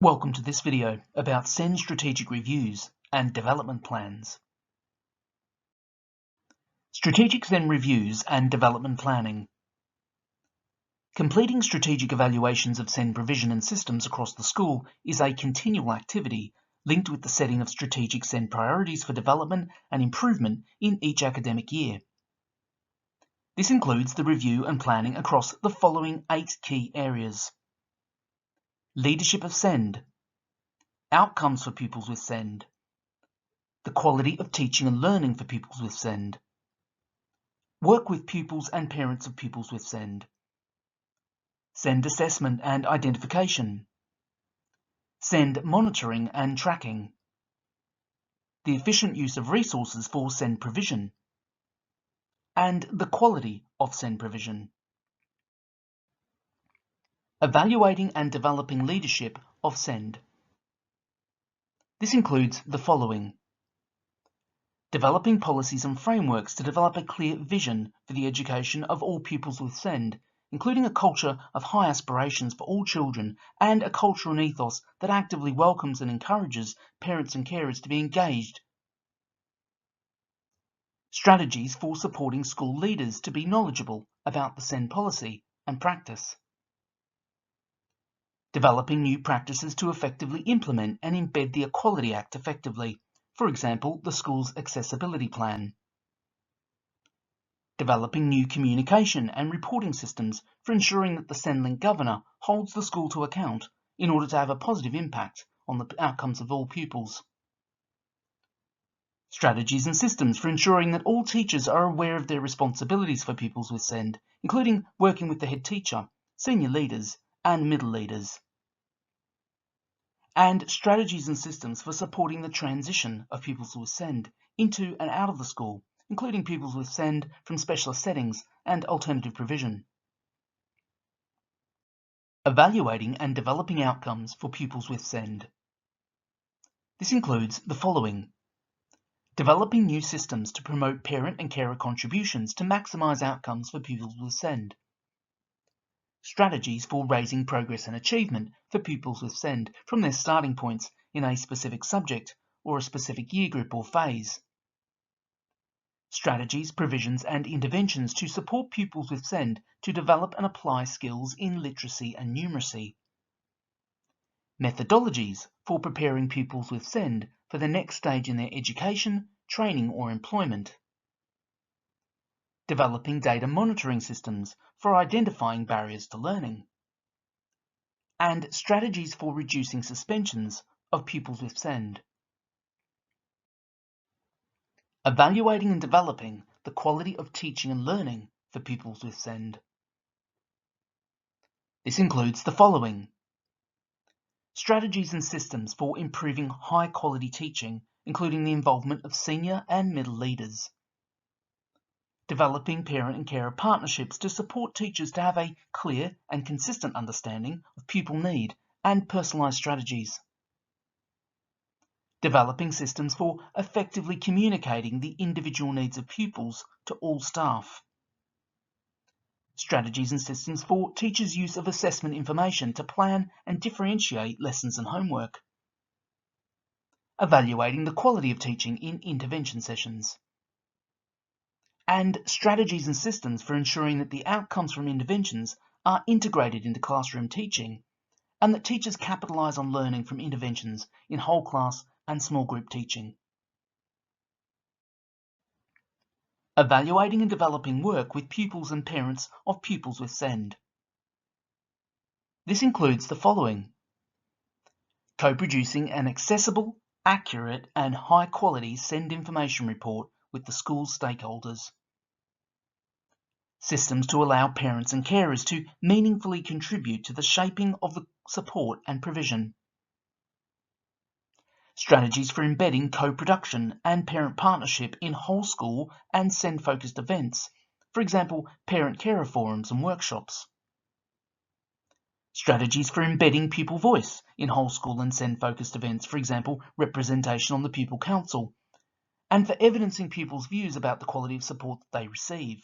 Welcome to this video about SEND strategic reviews and development plans. Strategic SEND reviews and development planning. Completing strategic evaluations of SEND provision and systems across the school is a continual activity linked with the setting of strategic SEND priorities for development and improvement in each academic year. This includes the review and planning across the following 8 key areas: leadership of SEND, outcomes for pupils with SEND, the quality of teaching and learning for pupils with SEND, work with pupils and parents of pupils with SEND, SEND assessment and identification, SEND monitoring and tracking, the efficient use of resources for SEND provision, and the quality of SEND provision. Evaluating and developing leadership of SEND. This includes the following: developing policies and frameworks to develop a clear vision for the education of all pupils with SEND, including a culture of high aspirations for all children and a culture and ethos that actively welcomes and encourages parents and carers to be engaged. Strategies for supporting school leaders to be knowledgeable about the SEND policy and practice. Developing new practices to effectively implement and embed the Equality Act effectively, for example, the school's accessibility plan. Developing new communication and reporting systems for ensuring that the SENDLink governor holds the school to account in order to have a positive impact on the outcomes of all pupils. Strategies and systems for ensuring that all teachers are aware of their responsibilities for pupils with SEND, including working with the head teacher, senior leaders, and middle leaders. And strategies and systems for supporting the transition of pupils with SEND into and out of the school, including pupils with SEND from specialist settings and alternative provision. Evaluating and developing outcomes for pupils with SEND. This includes the following: developing new systems to promote parent and carer contributions to maximise outcomes for pupils with SEND. Strategies for raising progress and achievement for pupils with SEND from their starting points in a specific subject or a specific year group or phase. Strategies, provisions and interventions to support pupils with SEND to develop and apply skills in literacy and numeracy. Methodologies for preparing pupils with SEND for the next stage in their education, training or employment. Developing data monitoring systems for identifying barriers to learning. And strategies for reducing suspensions of pupils with SEND. Evaluating and developing the quality of teaching and learning for pupils with SEND. This includes the following: strategies and systems for improving high-quality teaching, including the involvement of senior and middle leaders. Developing parent and carer partnerships to support teachers to have a clear and consistent understanding of pupil need and personalised strategies. Developing systems for effectively communicating the individual needs of pupils to all staff. Strategies and systems for teachers' use of assessment information to plan and differentiate lessons and homework. Evaluating the quality of teaching in intervention sessions. And strategies and systems for ensuring that the outcomes from interventions are integrated into classroom teaching and that teachers capitalise on learning from interventions in whole class and small group teaching. Evaluating and developing work with pupils and parents of pupils with SEND. This includes the following: co-producing an accessible, accurate and high-quality SEND information report with the school's stakeholders. Systems to allow parents and carers to meaningfully contribute to the shaping of the support and provision. Strategies for embedding co-production and parent partnership in whole school and SEND-focused events, for example, parent-carer forums and workshops. Strategies for embedding pupil voice in whole school and SEND-focused events, for example, representation on the Pupil Council, and for evidencing pupils' views about the quality of support that they receive.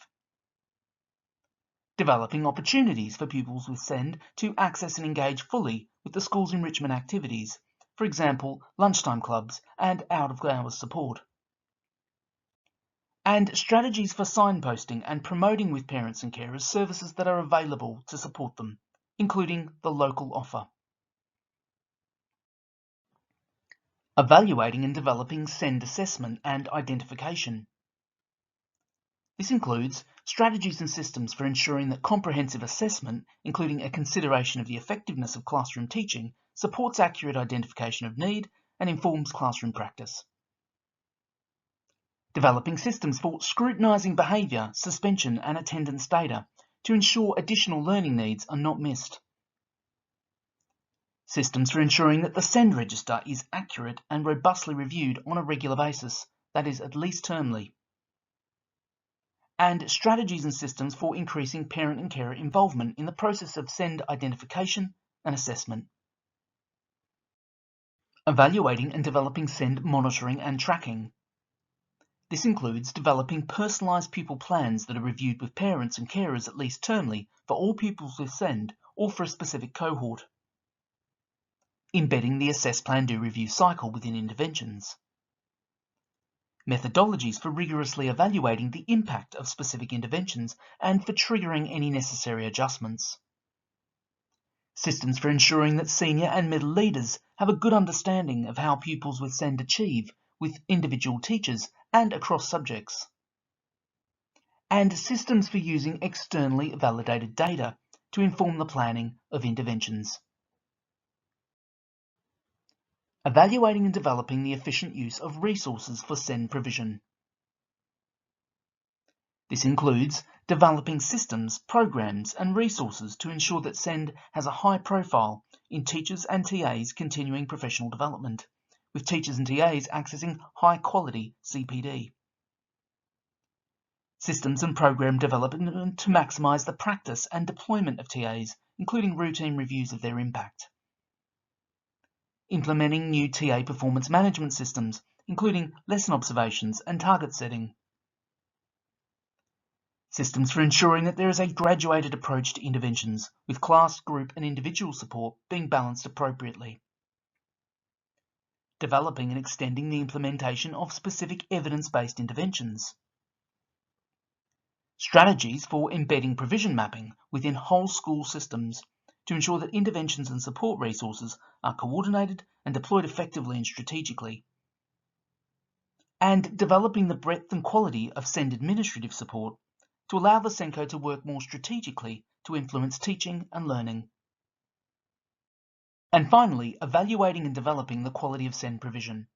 Developing opportunities for pupils with SEND to access and engage fully with the school's enrichment activities, for example, lunchtime clubs and out-of-hours support. And strategies for signposting and promoting with parents and carers services that are available to support them, including the local offer. Evaluating and developing SEND assessment and identification. This includes strategies and systems for ensuring that comprehensive assessment, including a consideration of the effectiveness of classroom teaching, supports accurate identification of need and informs classroom practice. Developing systems for scrutinising behaviour, suspension and attendance data to ensure additional learning needs are not missed. Systems for ensuring that the SEND register is accurate and robustly reviewed on a regular basis, that is, at least termly. And strategies and systems for increasing parent and carer involvement in the process of SEND identification and assessment. Evaluating and developing SEND monitoring and tracking. This includes developing personalised pupil plans that are reviewed with parents and carers at least termly for all pupils with SEND or for a specific cohort. Embedding the Assess Plan Do Review cycle within interventions. Methodologies for rigorously evaluating the impact of specific interventions and for triggering any necessary adjustments. Systems for ensuring that senior and middle leaders have a good understanding of how pupils with SEND achieve with individual teachers and across subjects. And systems for using externally validated data to inform the planning of interventions. Evaluating and developing the efficient use of resources for SEND provision. This includes developing systems, programs and resources to ensure that SEND has a high profile in teachers and TAs continuing professional development, with teachers and TAs accessing high quality CPD. Systems and program development to maximise the practice and deployment of TAs, including routine reviews of their impact. Implementing new TA performance management systems, including lesson observations and target setting. Systems for ensuring that there is a graduated approach to interventions, with class, group and individual support being balanced appropriately. Developing and extending the implementation of specific evidence-based interventions. Strategies for embedding provision mapping within whole school systems to ensure that interventions and support resources are coordinated and deployed effectively and strategically. And developing the breadth and quality of SEND administrative support to allow the SENCO to work more strategically to influence teaching and learning. And finally, evaluating and developing the quality of SEND provision.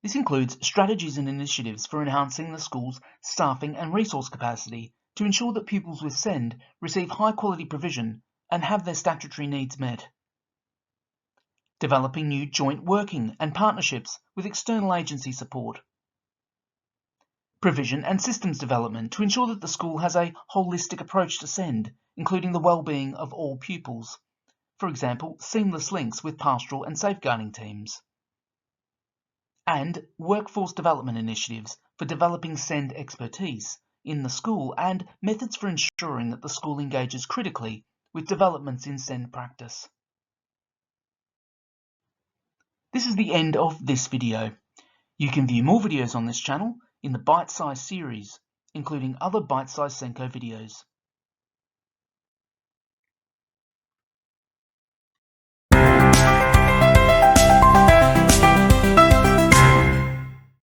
This includes strategies and initiatives for enhancing the school's staffing and resource capacity to ensure that pupils with SEND receive high-quality provision and have their statutory needs met. Developing new joint working and partnerships with external agency support. Provision and systems development to ensure that the school has a holistic approach to SEND, including the well-being of all pupils. For example, seamless links with pastoral and safeguarding teams. And workforce development initiatives for developing SEND expertise in the school and methods for ensuring that the school engages critically with developments in SEND practice. This is the end of this video. You can view more videos on this channel in the Bite Size series, including other Bite Size SENCO videos.